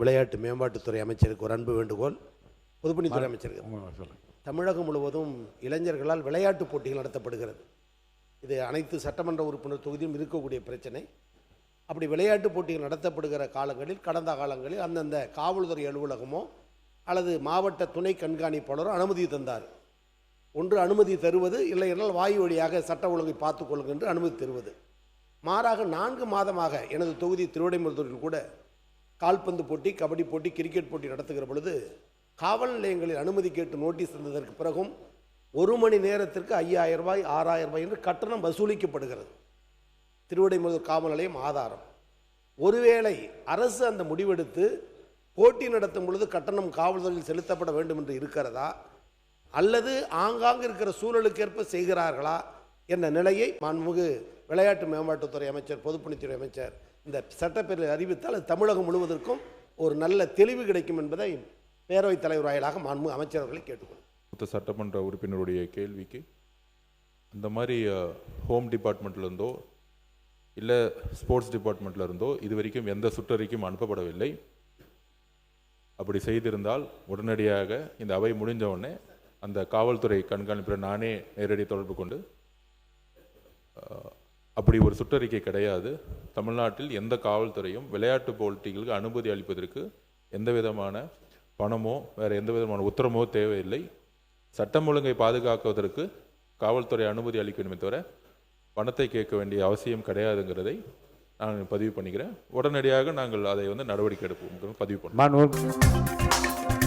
விளையாட்டு மேம்பாட்டுத்துறை அமைச்சருக்கு ஒரு அன்பு வேண்டுகோள். பொதுப்பணித்துறை அமைச்சருக்கு. தமிழகம் முழுவதும் இளைஞர்களால் விளையாட்டு போட்டிகள் நடத்தப்படுகிறது. இது அனைத்து சட்டமன்ற உறுப்பினர் தொகுதியும் இருக்கக்கூடிய பிரச்சனை. அப்படி விளையாட்டு போட்டிகள் நடத்தப்படுகிற காலங்களில், கடந்த காலங்களில் அந்தந்த காவல்துறை அலுவலகமோ அல்லது மாவட்ட துணை கண்காணிப்பாளரோ அனுமதி தந்தார். ஒன்று அனுமதி தருவது, இல்லை என்றால் வாயு வழியாக சட்ட ஒழுங்கை பார்த்துக்கொள்ளுங்க என்று அனுமதி தருவது. மாறாக 4 மாதமாக எனது தொகுதி திருவிடைமருதூரில் கூட கால்பந்து போட்டி, கபடி போட்டி, கிரிக்கெட் போட்டி நடத்துகிற பொழுது காவல் நிலையங்களில் அனுமதி கேட்டு நோட்டீஸ் தந்ததற்கு பிறகும் 1 மணி நேரத்திற்கு 5000 ரூபாய் 6000 ரூபாய் என்று கட்டணம் வசூலிக்கப்படுகிறது. திருவிடைமருதூர் காவல் நிலையம் ஆதாரம். ஒருவேளை அரசு அந்த முடிவெடுத்து போட்டி நடத்தும் பொழுது கட்டணம் காவல்துறையில் செலுத்தப்பட வேண்டும் என்று இருக்கிறதா, அல்லது ஆங்காங்கு இருக்கிற சூழலுக்கேற்ப செய்கிறார்களா என்ற நிலையை மாண்புமிகு விளையாட்டு மேம்பாட்டுத்துறை அமைச்சர், பொதுப்பணித்துறை அமைச்சர் இந்த சட்டப்பேரவை அறிவித்தால் அது தமிழகம் முழுவதற்கும் ஒரு நல்ல தெளிவு கிடைக்கும் என்பதை பேரவைத் தலைவர் வாயிலாக மாண்புமிகு அமைச்சர்களை கேட்டுக்கொள்ளும். சட்டமன்ற உறுப்பினருடைய கேள்விக்கு இந்த மாதிரி ஹோம் டிபார்ட்மெண்ட்ல இருந்தோ இல்லை ஸ்போர்ட்ஸ் டிபார்ட்மெண்ட்ல இருந்தோ இது வரைக்கும் எந்த சுற்றறிக்கையும் அனுப்பப்படவில்லை. அப்படி செய்திருந்தால் உடனடியாக இந்த அவை முடிஞ்ச உடனே அந்த காவல்துறை கண்காணிப்பில் நானே நேரடி தொடர்பு கொண்டு, அப்படி ஒரு சுற்றறிக்கை கிடையாது, தமிழ்நாட்டில் எந்த காவல்துறையும் விளையாட்டு போட்டிகளுக்கு அனுமதி அளிப்பதற்கு எந்த விதமான பணமோ வேறு எந்த விதமான உத்தரவோ தேவையில்லை, சட்டம் ஒழுங்கை பாதுகாக்குவதற்கு காவல்துறை அனுமதி அளிக்க வேண்டுமே தவிர பணத்தை கேட்க வேண்டிய அவசியம் கிடையாதுங்கிறதை நான் பதிவு பண்ணிக்கிறேன். உடனடியாக நாங்கள் அதை நடவடிக்கை எடுப்போம் பதிவு பண்ணுவோம்.